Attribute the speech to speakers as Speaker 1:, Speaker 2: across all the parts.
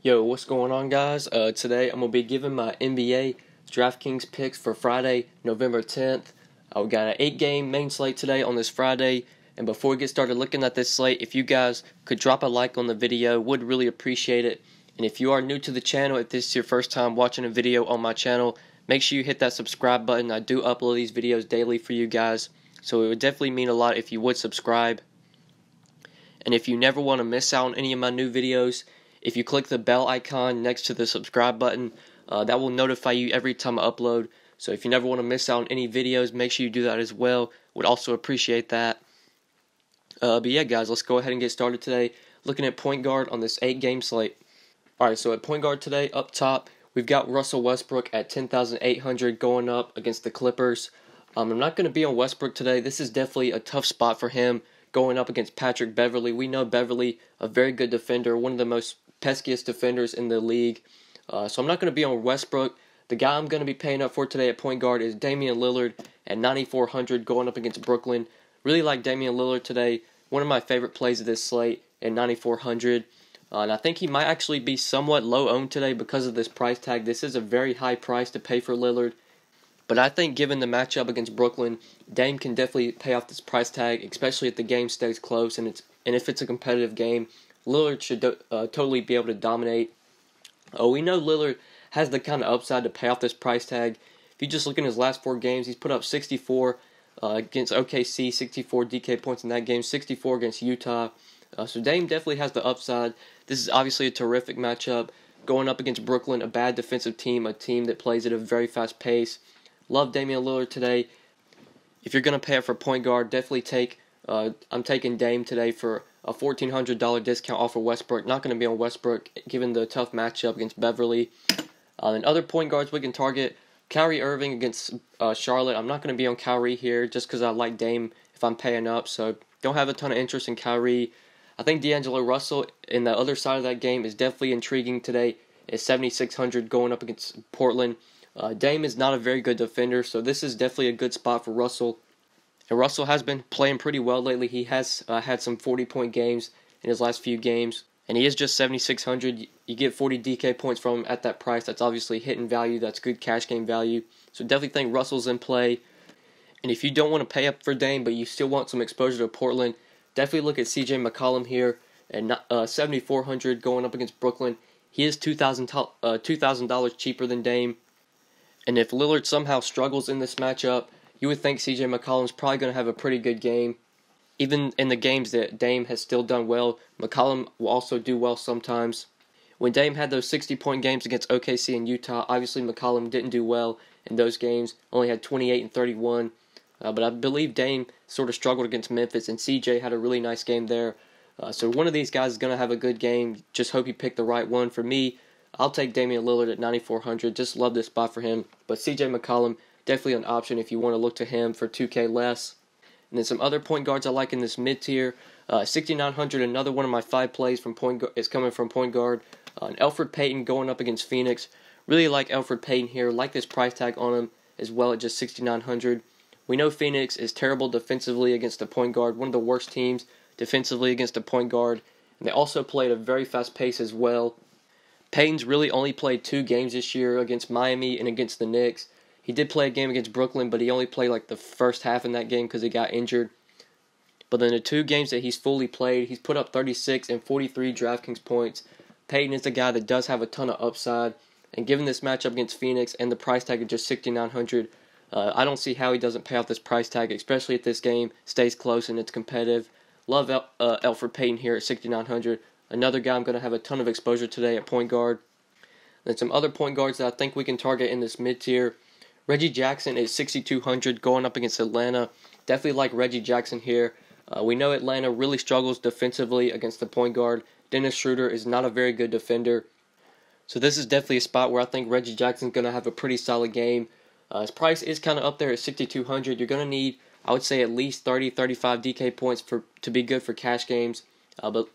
Speaker 1: Yo, what's going on, guys? Today I'm going to be giving my NBA DraftKings picks for Friday, November 10th. We got an 8-game main slate today on this Friday. And before we get started looking at this slate, if you guys could drop a like on the video, would really appreciate it. And if you are new to the channel, if this is your first time watching a video on my channel, make sure you hit that subscribe button. I do upload these videos daily for you guys, so it would definitely mean a lot if you would subscribe. And if you never want to miss out on any of my new videos, if you click the bell icon next to the subscribe button, that will notify you every time I upload. So if you never want to miss out on any videos, make sure you do that as well. Would also appreciate that. But yeah, guys, let's go ahead and get started today. Looking at point guard on this 8-game slate. Alright, so at point guard today, up top, we've got Russell Westbrook at 10,800 going up against the Clippers. I'm not going to be on Westbrook today. This is definitely a tough spot for him going up against Patrick Beverley. We know Beverley, a very good defender, one of the most peskiest defenders in the league. So I'm not going to be on Westbrook. The guy I'm going to be paying up for today at point guard is DAMIAN LILLARD at 9,400 going up against Brooklyn. Really like DAMIAN LILLARD today. One of my favorite plays of this slate at 9,400. And I think he might actually be somewhat low owned today because of this price tag. This is a very high price to pay for Lillard. But I think given the matchup against Brooklyn, Dame can definitely pay off this price tag, especially if the game stays close and if it's a competitive game. Lillard should totally be able to dominate. We know Lillard has the kind of upside to pay off this price tag. If you just look in his last 4 games, he's put up 64 against OKC, 64 DK points in that game, 64 against Utah. So Dame definitely has the upside. This is obviously a terrific matchup. Going up against Brooklyn, a bad defensive team, a team that plays at a very fast pace. Love Damian Lillard today. If you're going to pay up for point guard, definitely take, I'm taking Dame today for a $1,400 discount off of Westbrook. Not going to be on Westbrook given the tough matchup against Beverly. And other point guards we can target, Kyrie Irving against Charlotte. I'm not going to be on Kyrie here just because I like Dame if I'm paying up. So don't have a ton of interest in Kyrie. I think D'Angelo Russell in the other side of that game is definitely intriguing today. It's 7,600 going up against Portland. Dame is not a very good defender, so this is definitely a good spot for Russell. And Russell has been playing pretty well lately. He has had some 40-point games in his last few games, and he is just 7,600. You get 40 DK points from him at that price. That's obviously hitting value. That's good cash game value. So definitely think Russell's in play. And if you don't want to pay up for Dame, but you still want some exposure to Portland, definitely look at CJ McCollum here at 7,400 going up against Brooklyn. He is $2,000 cheaper than Dame. And if Lillard somehow struggles in this matchup, you would think CJ McCollum's probably going to have a pretty good game. Even in the games that Dame has still done well, McCollum will also do well sometimes. When Dame had those 60-point games against OKC and Utah, obviously McCollum didn't do well in those games. Only had 28 and 31. But I believe Dame sort of struggled against Memphis, and CJ had a really nice game there. So one of these guys is going to have a good game. Just hope you pick the right one. For me, I'll take Damian Lillard at 9,400. Just love this spot for him. But CJ McCollum, definitely an option if you want to look to him for 2K less. And then some other point guards I like in this mid-tier. 6,900, another one of my 5 plays from is coming from point guard. ELFRID Payton going up against Phoenix. Really like ELFRID Payton here. Like this price tag on him as well at just 6,900. We know Phoenix is terrible defensively against the point guard. One of the worst teams defensively against the point guard. And they also play at a very fast pace as well. Payton's really only played 2 games this year against Miami and against the Knicks. He did play a game against Brooklyn, but he only played like the first half in that game because he got injured. But in the 2 games that he's fully played, he's put up 36 and 43 DraftKings points. Payton is the guy that does have a ton of upside. And given this matchup against Phoenix and the price tag of just 6,900, I don't see how he doesn't pay off this price tag, especially if this game stays close and it's competitive. Love ELFRID Payton here at 6,900. Another guy I'm going to have a ton of exposure today at point guard. Then some other point guards that I think we can target in this mid-tier. Reggie Jackson is 6,200 going up against Atlanta. Definitely like Reggie Jackson here. We know Atlanta really struggles defensively against the point guard. Dennis Schroeder is not a very good defender. So this is definitely a spot where I think Reggie Jackson's going to have a pretty solid game. His price is kind of up there at 6,200. You're going to need, I would say, at least 30, 35 DK points to be good for cash games. But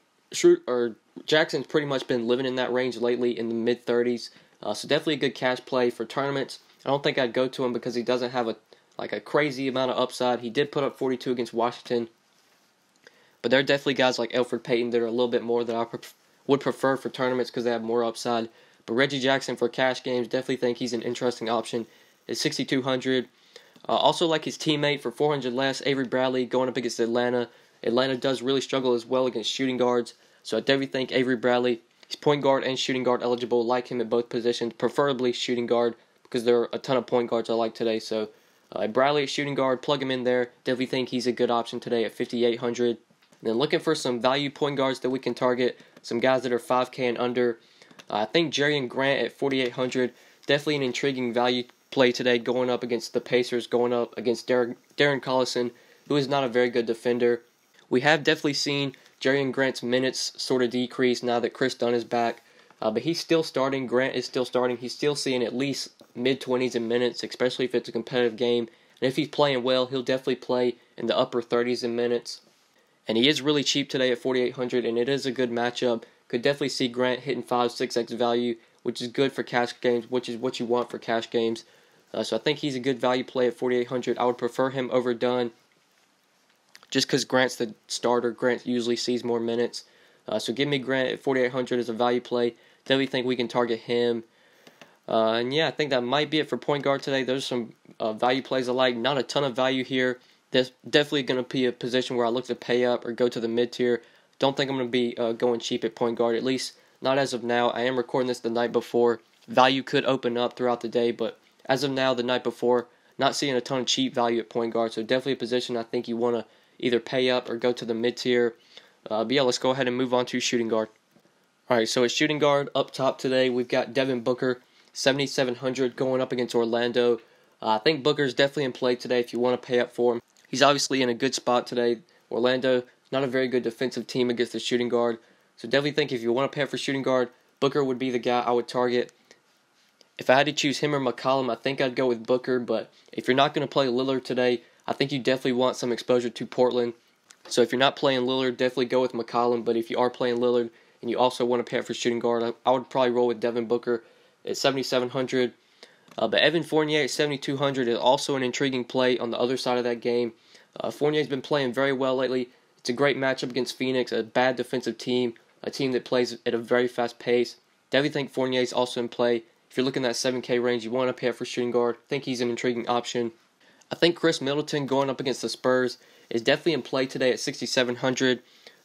Speaker 1: Jackson's pretty much been living in that range lately in the mid-30s. So definitely a good cash play for tournaments. I don't think I'd go to him because he doesn't have a crazy amount of upside. He did put up 42 against Washington. But there are definitely guys like ELFRID Payton that are a little bit more that I would prefer for tournaments because they have more upside. But Reggie Jackson for cash games, definitely think he's an interesting option. It's 6,200. Also like his teammate for 400 less, Avery Bradley going up against Atlanta. Atlanta does really struggle as well against shooting guards. So I definitely think Avery Bradley, he's point guard and shooting guard eligible. Like him at both positions, preferably shooting guard because there are a ton of point guards I like today. So Bradley at shooting guard, plug him in there. Definitely think he's a good option today at 5,800. And then looking for some value point guards that we can target, some guys that are 5K and under. I think JERIAN Grant at 4,800, definitely an intriguing value play today, going up against the Pacers, going up against Darren Collison, who is not a very good defender. We have definitely seen JERIAN Grant's minutes sort of decrease now that Kris Dunn is back, but he's still starting. Grant is still starting. He's still seeing at least mid-20s in minutes, especially if it's a competitive game. And if he's playing well, he'll definitely play in the upper 30s in minutes. And he is really cheap today at 4,800, and it is a good matchup. Could definitely see Grant hitting 5-6x value, which is good for cash games, which is what you want for cash games. So I think he's a good value play at 4,800. I would prefer him over Dunn just because Grant's the starter. Grant usually sees more minutes. So give me Grant at 4,800 as a value play. Definitely think we can target him. And yeah, I think that might be it for point guard today. There's some value plays I like. Not a ton of value here. There's definitely going to be a position where I look to pay up or go to the mid-tier. Don't think I'm going to be going cheap at point guard, at least not as of now. I am recording this the night before. Value could open up throughout the day, but as of now, the night before, not seeing a ton of cheap value at point guard. So definitely a position I think you want to either pay up or go to the mid-tier. But yeah, let's go ahead and move on to shooting guard. Alright, so at shooting guard, up top today, we've got Devin Booker, 7,700 going up against Orlando. I think Booker's definitely in play today if you want to pay up for him. He's obviously in a good spot today. Orlando, not a very good defensive team against the shooting guard. So definitely think if you want to pay up for shooting guard, Booker would be the guy I would target. If I had to choose him or McCollum, I think I'd go with Booker. But if you're not going to play Lillard today, I think you definitely want some exposure to Portland. So if you're not playing Lillard, definitely go with McCollum. But if you are playing Lillard and you also want to pay up for shooting guard, I would probably roll with Devin Booker at 7,700. But Evan Fournier at 7,200 is also an intriguing play on the other side of that game. Fournier's been playing very well lately. It's a great matchup against Phoenix, a bad defensive team, a team that plays at a very fast pace. Definitely think Fournier's also in play. If you're looking at that 7K range, you want to pay up for shooting guard. I think he's an intriguing option. I think Khris Middleton going up against the Spurs is definitely in play today at 6,700.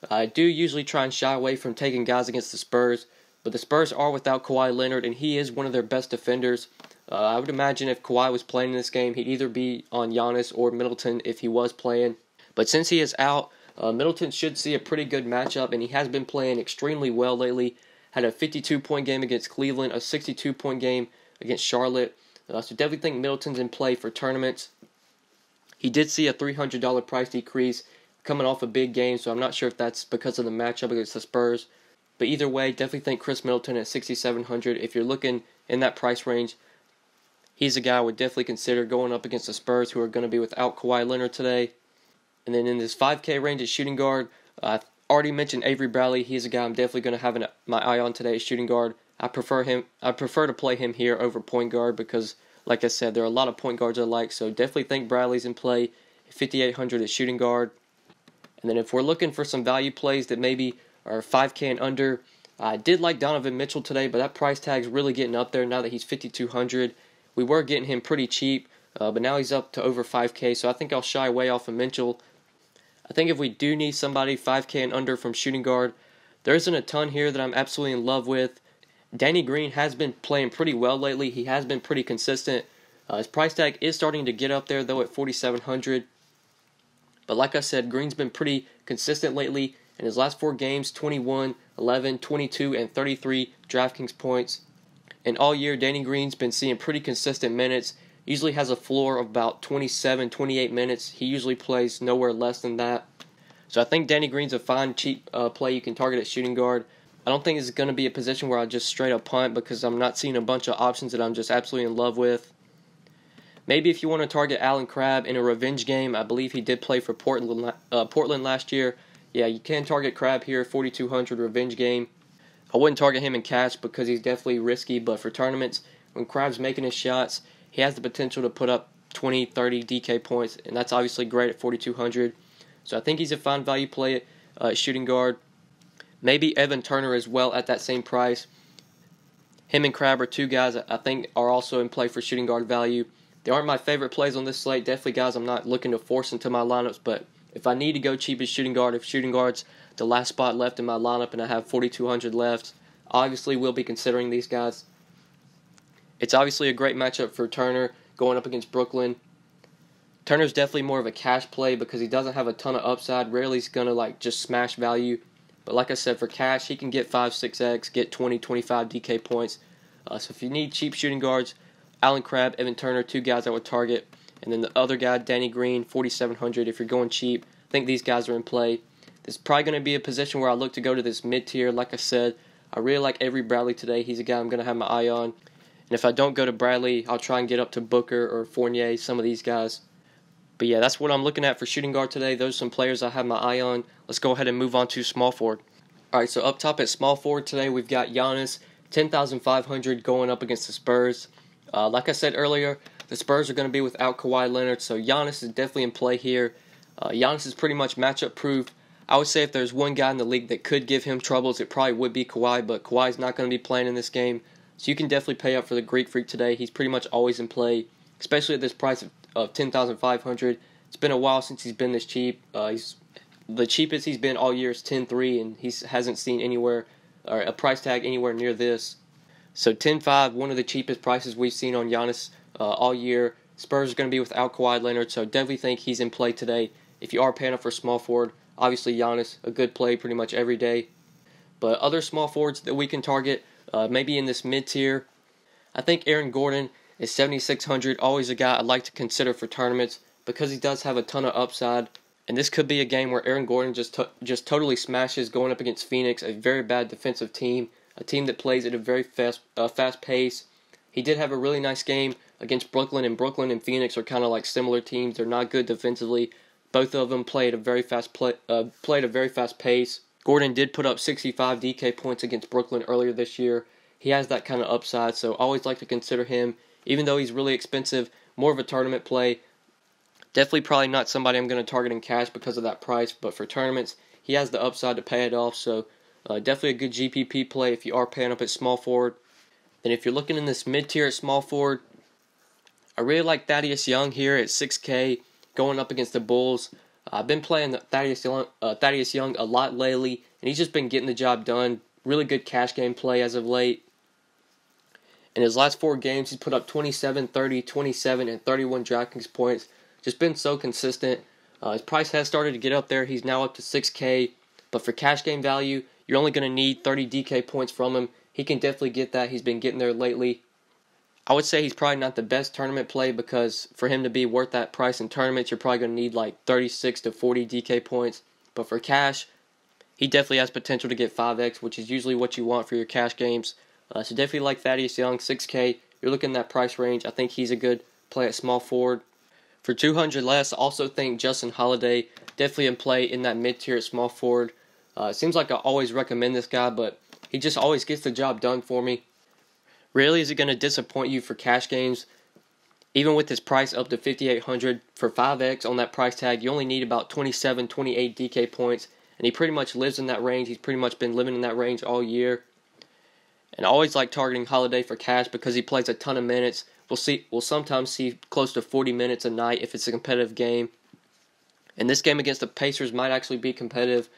Speaker 1: I do usually try and shy away from taking guys against the Spurs, but the Spurs are without Kawhi Leonard, and he is one of their best defenders. I would imagine if Kawhi was playing in this game, he'd either be on Giannis or Middleton if he was playing. But since he is out, Middleton should see a pretty good matchup, and he has been playing extremely well lately. Had a 52-point game against Cleveland, a 62-point game against Charlotte. So definitely think Middleton's in play for tournaments. He did see a $300 price decrease coming off a big game, so I'm not sure if that's because of the matchup against the Spurs. But either way, definitely think Khris Middleton at 6,700. If you're looking in that price range, he's a guy I would definitely consider going up against the Spurs, who are going to be without Kawhi Leonard today. And then in this 5K range at shooting guard, I already mentioned Avery Bradley. He's a guy I'm definitely going to have my eye on today at shooting guard. I prefer to play him here over point guard because, like I said, there are a lot of point guards I like. So definitely think Bradley's in play at 5,800 at shooting guard. And then if we're looking for some value plays that maybe are 5K and under, I did like Donovan Mitchell today, but that price tag's really getting up there now that he's 5,200. We were getting him pretty cheap, but now he's up to over 5K, so I think I'll shy away off of Mitchell. I think if we do need somebody 5K and under from shooting guard, there isn't a ton here that I'm absolutely in love with. Danny Green has been playing pretty well lately. He has been pretty consistent. His price tag is starting to get up there, though, at 4,700. But like I said, Green's been pretty consistent lately. In his last 4 games, 21, 11, 22, and 33 DraftKings points. And all year, Danny Green's been seeing pretty consistent minutes. Usually has a floor of about 27, 28 minutes. He usually plays nowhere less than that. So I think Danny Green's a fine, cheap play you can target at shooting guard. I don't think it's going to be a position where I just straight up punt because I'm not seeing a bunch of options that I'm just absolutely in love with. Maybe if you want to target Allen Crabbe in a revenge game, I believe he did play for Portland last year. Yeah, you can target Crabbe here, 4,200 revenge game. I wouldn't target him in cash because he's definitely risky, but for tournaments, when Crabbe's making his shots, he has the potential to put up 20, 30 DK points, and that's obviously great at 4,200. So I think he's a fine value play at shooting guard. Maybe Evan Turner as well at that same price. Him and CRABBE are two guys I think are also in play for shooting guard value. They aren't my favorite plays on this slate. Definitely guys I'm not looking to force into my lineups, but if I need to go cheap as shooting guard, if shooting guard's the last spot left in my lineup and I have 4,200 left, obviously will be considering these guys. It's obviously a great matchup for Turner going up against Brooklyn. Turner's definitely more of a cash play because he doesn't have a ton of upside. Rarely he's going to just smash value. But like I said, for cash, he can get 5, 6x, get 20, 25 DK points. So if you need cheap shooting guards, Allen Crabbe, Evan Turner, two guys I would target. And then the other guy, Danny Green, 4,700 if you're going cheap. I think these guys are in play. This is probably going to be a position where I look to go to this mid-tier. Like I said, I really like Avery Bradley today. He's a guy I'm going to have my eye on. And if I don't go to Bradley, I'll try and get up to Booker or Fournier, some of these guys. But yeah, that's what I'm looking at for shooting guard today. Those are some players I have my eye on. Let's go ahead and move on to small forward. Alright, so up top at small forward today, we've got Giannis, 10,500 going up against the Spurs. Like I said earlier, the Spurs are going to be without Kawhi Leonard, so Giannis is definitely in play here. Giannis is pretty much matchup proof. I would say if there's one guy in the league that could give him troubles, it probably would be Kawhi, but Kawhi's not going to be playing in this game. So you can definitely pay up for the Greek Freak today. He's pretty much always in play, especially at this price of 10,500. It's been a while since he's been this cheap. The cheapest he's been all year is 10.3, and he hasn't seen anywhere or a price tag anywhere near this. So 10.5, one of the cheapest prices we've seen on Giannis all year. Spurs are going to be without Kawhi Leonard, so definitely think he's in play today. If you are paying up for small forward, obviously Giannis, a good play pretty much every day. But other small forwards that we can target, maybe in this mid-tier, I think Aaron Gordon is 7,600, always a guy I'd like to consider for tournaments because he does have a ton of upside. And this could be a game where Aaron Gordon just totally smashes going up against Phoenix, a very bad defensive team, a team that plays at a very fast pace. He did have a really nice game against Brooklyn, and Brooklyn and Phoenix are kind of like similar teams. They're not good defensively. Both of them played a very fast pace. Gordon did put up 65 DK points against Brooklyn earlier this year. He has that kind of upside, so always like to consider him. Even though he's really expensive, more of a tournament play. Definitely probably not somebody I'm going to target in cash because of that price, but for tournaments, he has the upside to pay it off, so definitely a good GPP play if you are paying up at small forward. Then if you're looking in this mid-tier at small forward, I really like Thaddeus Young here at 6K going up against the Bulls. I've been playing Thaddeus Young a lot lately, and he's just been getting the job done. Really good cash game play as of late. In his last 4 games, he's put up 27, 30, 27, and 31 DraftKings points. Just been so consistent. His price has started to get up there. He's now up to 6K. But for cash game value, you're only going to need 30 DK points from him. He can definitely get that. He's been getting there lately. I would say he's probably not the best tournament play because for him to be worth that price in tournaments, you're probably going to need like 36 to 40 DK points. But for cash, he definitely has potential to get 5x, which is usually what you want for your cash games. So definitely like Thaddeus Young, 6K. You're looking at that price range. I think he's a good play at small forward. For 200 less, I also think Justin Holiday definitely in play in that mid-tier at small forward. It seems like I always recommend this guy, but he just always gets the job done for me. Rarely is it going to disappoint you for cash games. Even with his price up to 5,800 for 5x on that price tag, you only need about 27, 28 DK points, and he pretty much lives in that range. He's pretty much been living in that range all year. And I always like targeting Holiday for cash because he plays a ton of minutes. We'll sometimes see close to 40 minutes a night if it's a competitive game. And this game against the Pacers might actually be competitive.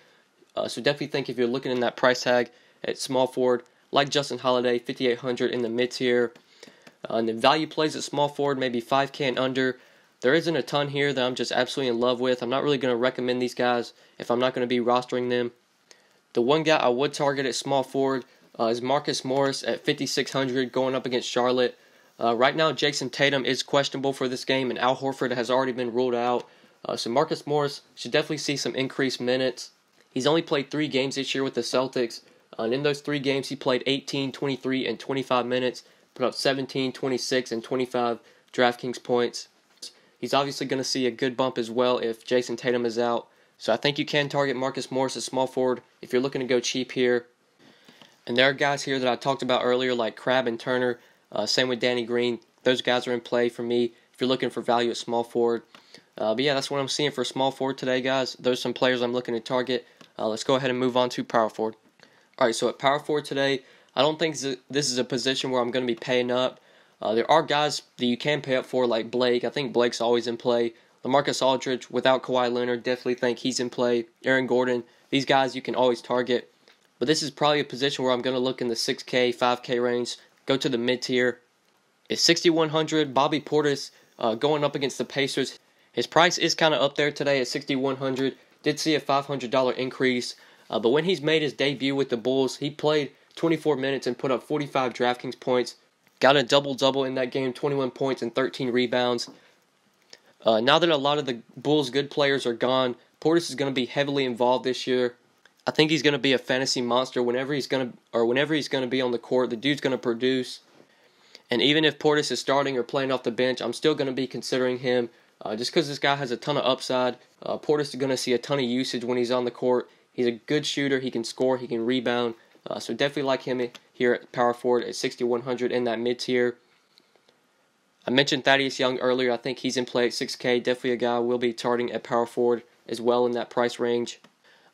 Speaker 1: So definitely think if you're looking in that price tag at small forward, like Justin Holiday, 5,800 in the mid-tier. And the value plays at small forward, maybe 5K and under. There isn't a ton here that I'm just absolutely in love with. I'm not really going to recommend these guys if I'm not going to be rostering them. The one guy I would target at small forward is Marcus Morris at 5,600 going up against Charlotte. Right now, Jason Tatum is questionable for this game, and Al Horford has already been ruled out. So Marcus Morris should definitely see some increased minutes. He's only played 3 games this year with the Celtics, and in those 3 games, he played 18, 23, and 25 minutes, put up 17, 26, and 25 DraftKings points. He's obviously going to see a good bump as well if Jason Tatum is out. So I think you can target Marcus Morris as small forward if you're looking to go cheap here. And there are guys here that I talked about earlier like CRABBE and Turner. Same with Danny Green. Those guys are in play for me if you're looking for value at small forward. But yeah, that's what I'm seeing for small forward today, guys. Those are some players I'm looking to target. Let's go ahead and move on to power forward. Alright, so at power forward today, I don't think this is a position where I'm going to be paying up. There are guys that you can pay up for, like Blake. I think Blake's always in play. LaMarcus Aldridge, without Kawhi Leonard, definitely think he's in play. Aaron Gordon, these guys you can always target. But this is probably a position where I'm going to look in the 6K, 5K range, go to the mid-tier. It's 6,100. Bobby Portis going up against the Pacers. His price is kind of up there today at 6,100. Did see a $500 increase. But when he's made his debut with the Bulls, he played 24 minutes and put up 45 DraftKings points. Got a double-double in that game, 21 points and 13 rebounds. Now that a lot of the Bulls' good players are gone, Portis is going to be heavily involved this year. I think he's going to be a fantasy monster whenever he's going to be on the court. The dude's going to produce. And even if Portis is starting or playing off the bench, I'm still going to be considering him just because this guy has a ton of upside. Portis is going to see a ton of usage when he's on the court. He's a good shooter. He can score. He can rebound. So definitely like him here at power forward at 6,100 in that mid-tier. I mentioned Thaddeus Young earlier. I think he's in play at 6K. Definitely a guy we'll be targeting at power forward as well in that price range.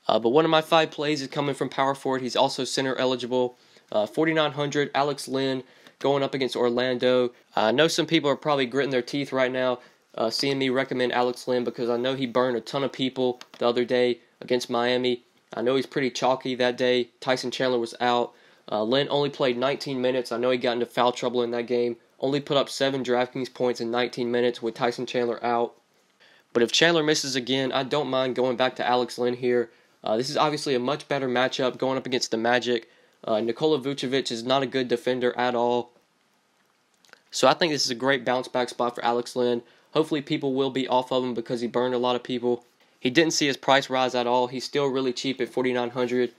Speaker 1: But one of my 5 plays is coming from power forward. He's also center eligible. 4,900, Alex Len going up against Orlando. I know some people are probably gritting their teeth right now seeing me recommend Alex Len because I know he burned a ton of people the other day against Miami. I know he's pretty chalky that day. Tyson Chandler was out. Len only played 19 minutes. I know he got into foul trouble in that game. Only put up 7 DraftKings points in 19 minutes with Tyson Chandler out. But if Chandler misses again, I don't mind going back to Alex Len here. This is obviously a much better matchup going up against the Magic. NIKOLA VUCEVIC is not a good defender at all. So I think this is a great bounce back spot for Alex Len. Hopefully people will be off of him because he burned a lot of people. He didn't see his price rise at all. He's still really cheap at 4,900.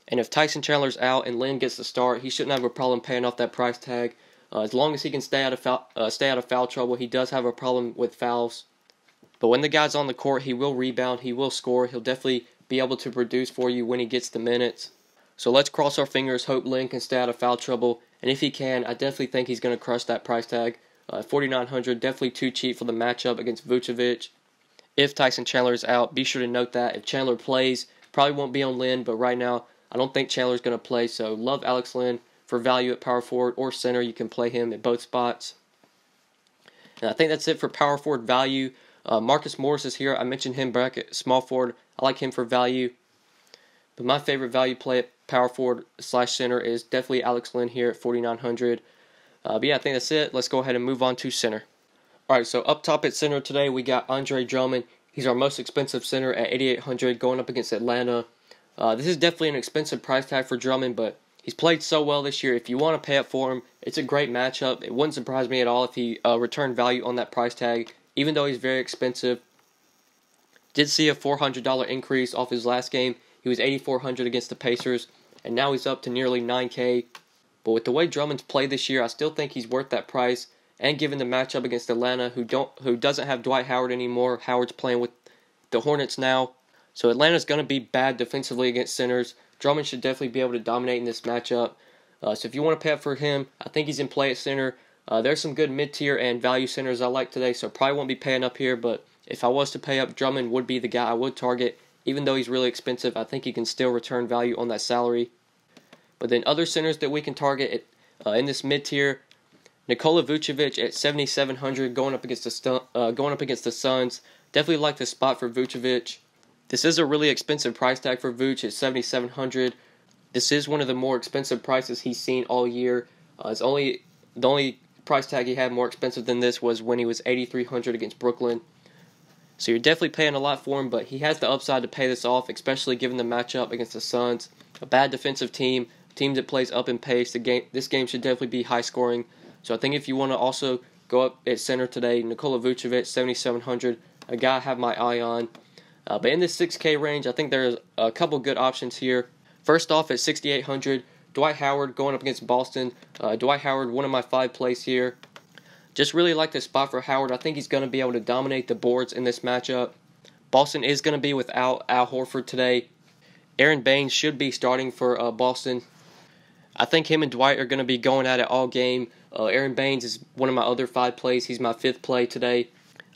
Speaker 1: And if Tyson Chandler's out and Len gets the start, he shouldn't have a problem paying off that price tag. As long as he can stay out of foul trouble, he does have a problem with fouls. But when the guy's on the court, he will rebound, he will score. He'll definitely be able to produce for you when he gets the minutes. So let's cross our fingers, hope Len can stay out of foul trouble. And if he can, I definitely think he's going to crush that price tag. 4,900, definitely too cheap for the matchup against VUCEVIC. If Tyson Chandler is out, be sure to note that. If Chandler plays, probably won't be on Len, but right now, I don't think Chandler's going to play. So love Alex Len for value at power forward or center. You can play him at both spots. And I think that's it for power forward value. Marcus Morris is here. I mentioned him back at small forward. I like him for value. But my favorite value play at power forward / center is definitely Alex Len here at 4,900. But yeah, I think that's it. Let's go ahead and move on to center. Alright, so up top at center today, we got Andre Drummond. He's our most expensive center at 8,800 going up against Atlanta. This is definitely an expensive price tag for Drummond, but he's played so well this year. If you want to pay up for him, it's a great matchup. It wouldn't surprise me at all if he returned value on that price tag, even though he's very expensive. Did see a $400 increase off his last game. He was 8,400 against the Pacers, and now he's up to nearly 9K. But with the way Drummond's played this year, I still think he's worth that price. And given the matchup against Atlanta, who doesn't have Dwight Howard anymore, Howard's playing with the Hornets now. So Atlanta's going to be bad defensively against centers. Drummond should definitely be able to dominate in this matchup. So if you want to pay up for him, I think he's in play at center. There's some good mid-tier and value centers I like today, so probably won't be paying up here. But if I was to pay up, Drummond would be the guy I would target. Even though he's really expensive, I think he can still return value on that salary. But then other centers that we can target in this mid-tier, NIKOLA VUCEVIC at 7,700 going up against the Suns. Definitely like the spot for VUCEVIC. This is a really expensive price tag for Vooch at 7,700. This is one of the more expensive prices he's seen all year. The only price tag he had more expensive than this was when he was 8,300 against Brooklyn. So you're definitely paying a lot for him, but he has the upside to pay this off, especially given the matchup against the Suns. A bad defensive team that plays up in pace. This game should definitely be high scoring. So I think if you want to also go up at center today, NIKOLA VUCEVIC, 7,700, a guy I have my eye on. But in this 6K range, I think there's a couple good options here. First off, at 6,800, Dwight Howard going up against Boston. Dwight Howard, one of my 5 plays here. Just really like the spot for Howard. I think he's going to be able to dominate the boards in this matchup. Boston is going to be without Al Horford today. Aron Baynes should be starting for Boston. I think him and Dwight are going to be going at it all game. Aron Baynes is one of my other 5 plays. He's my 5th play today.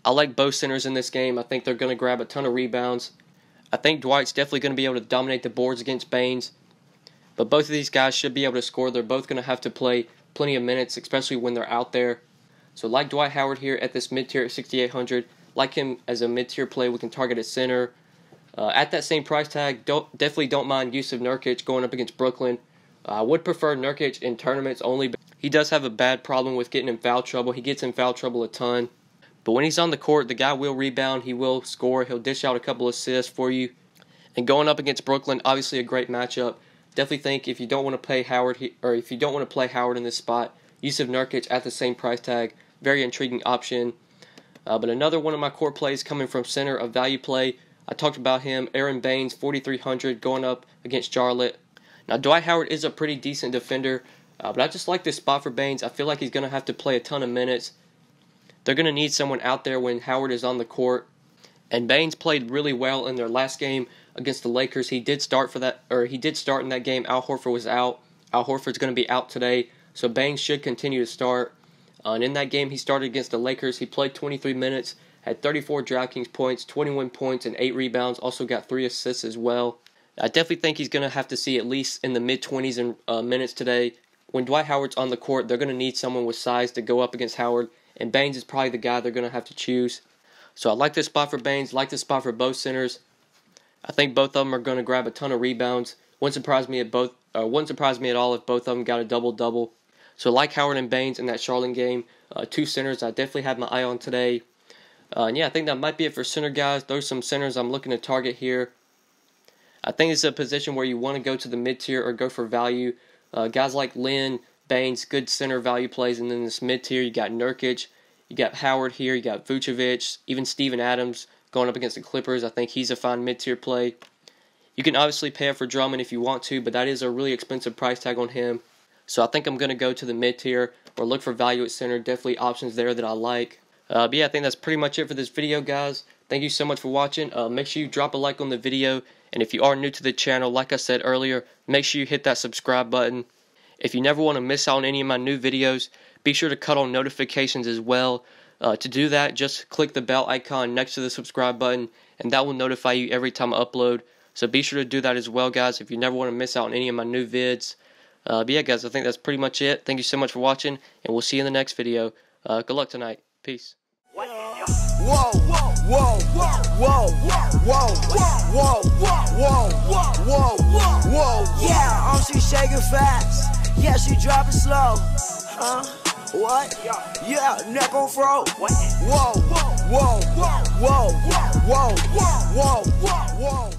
Speaker 1: I like both centers in this game. I think they're going to grab a ton of rebounds. I think Dwight's definitely going to be able to dominate the boards against Baynes. but both of these guys should be able to score. They're both going to have to play plenty of minutes, especially when they're out there. So like Dwight Howard here at this mid-tier at 6,800, like him as a mid-tier play, we can target at center. At that same price tag, definitely don't mind Jusuf Nurkic going up against Brooklyn. I would prefer Nurkic in tournaments only, but he does have a bad problem with getting in foul trouble. He gets in foul trouble a ton. But when he's on the court, the guy will rebound, he will score, he'll dish out a couple assists for you. And going up against Brooklyn, obviously a great matchup. Definitely think if you don't want to play Howard, or if you don't want to play Howard in this spot, Jusuf Nurkic at the same price tag, very intriguing option. But another one of my core plays coming from center, a value play. I talked about him, Aron Baynes, 4,300, going up against Charlotte. Now Dwight Howard is a pretty decent defender, but I just like this spot for Baynes. I feel like he's going to have to play a ton of minutes. They're going to need someone out there when Howard is on the court. And Baynes played really well in their last game against the Lakers. He did start in that game. Al Horford was out. Al Horford's going to be out today, so Baynes should continue to start. And in that game, he started against the Lakers. He played 23 minutes, had 34 DraftKings points, 21 points, and 8 rebounds. Also got 3 assists as well. I definitely think he's going to have to see at least in the mid-20s in minutes today. When Dwight Howard's on the court, they're going to need someone with size to go up against Howard, and Baynes is probably the guy they're going to have to choose. So I like this spot for Baynes, like this spot for both centers. I think both of them are going to grab a ton of rebounds. Wouldn't surprise me at all if both of them got a double-double. So like Howard and Baynes in that Charlotte game, 2 centers I definitely have my eye on today. And yeah, I think that might be it for center guys. Those are some centers I'm looking to target here. I think it's a position where you want to go to the mid-tier or go for value. Guys like Lin, Baynes, good center value plays, and then this mid-tier, you got Nurkic, you got Howard here, you got VUCEVIC, even Steven Adams going up against the Clippers. I think he's a fine mid-tier play. You can obviously pay up for Drummond if you want to, but that is a really expensive price tag on him. So I think I'm going to go to the mid-tier or look for value at center. Definitely options there that I like. But yeah, I think that's pretty much it for this video, guys. Thank you so much for watching. Make sure you drop a like on the video. And if you are new to the channel, like I said earlier, make sure you hit that subscribe button. If you never want to miss out on any of my new videos, be sure to cut on notifications as well. To do that, just click the bell icon next to the subscribe button, and that will notify you every time I upload. So be sure to do that as well, guys, if you never want to miss out on any of my new vids. But yeah, guys, I think that's pretty much it. Thank you so much for watching, and we'll see you in the next video. Good luck tonight. Peace.
Speaker 2: Whoa, whoa, whoa, whoa, whoa, whoa, whoa, whoa, whoa, whoa. Yeah, she shaking fast. Yeah, she dropping slow. What? Yeah, neck on fro. Whoa, whoa, whoa, whoa, whoa, whoa, whoa, whoa, whoa.